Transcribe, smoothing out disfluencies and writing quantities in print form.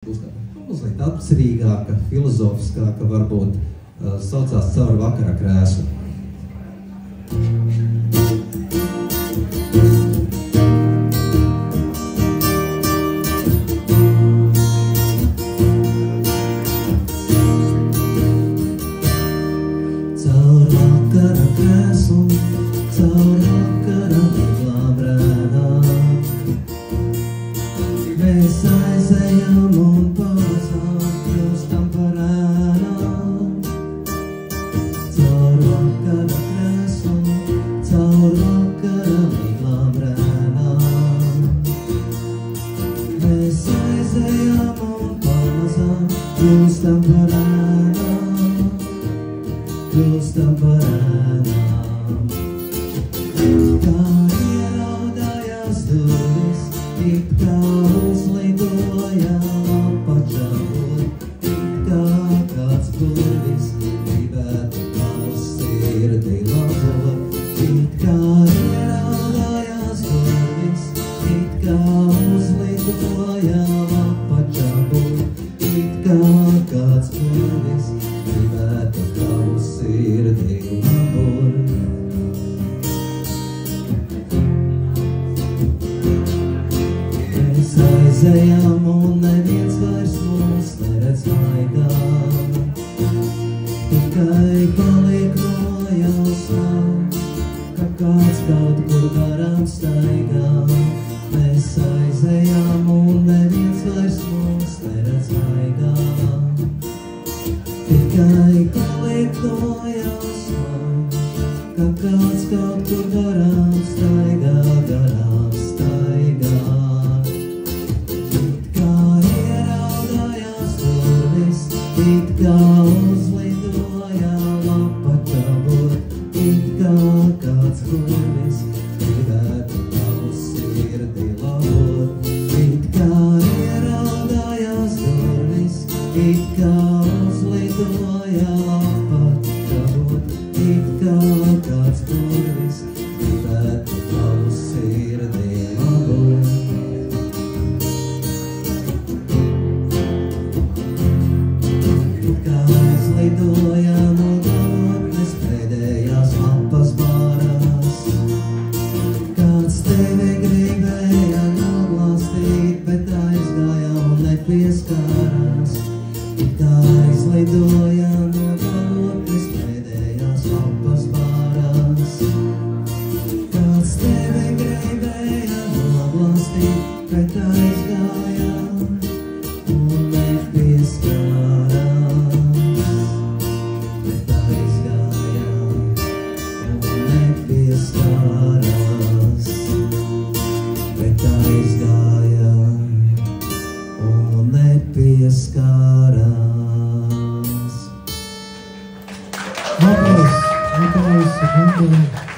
Būs mazliet apcerīgāka, filozofiskāka, varbūt saucās Caur vakara krēslu. Caur vakara krēslu, caur vakara viglām rēnām, mēs aizejam un pazām kļūstam par ēnām. Caur vakara krēslu, caur vakara viglām rēnām, mēs aizejam un pazām kļūstam par ēnām, kļūstam par ēnām. Kā ieraudājās durvis, it kā uzlidojām apačā, it kā kāds burvis gribētu manu sirdi labot. It kā ieraudājās durvis, it kā uzlidojām apačā, it kā kāds burvis gribētu tavu sirdi labot. Mēs aizejam un neviens vairs mūs neredz maigā, tikai paliek nojausmā, ka kāds kaut kur garām staigā. Mēs aizejam un neviens vairs mūs neredz maigā, tikai paliek nojausmā, ka kāds kaut kur garām staigā, garām staigā. It kā uzlidojām apačā, it kā kāds burvis gribētu tavu sirdi labot. It kā ieraudājās durvis, it kā uzlidojām apačā, it kā kāds burvis gribētu tavu sirdi labot. Lidojām no gautnes pēdējās lapas bārās, kāds tevi gribēja noglāstīt, bet aizgāja un nepieskārās. Tā aizlidojām no gautnes pēdējās lapas bārās, kāds tevi gribēja noglāstīt, bet aizgāja un nepieskārās. Bet aizgāja un nepieskārās. Aplausi.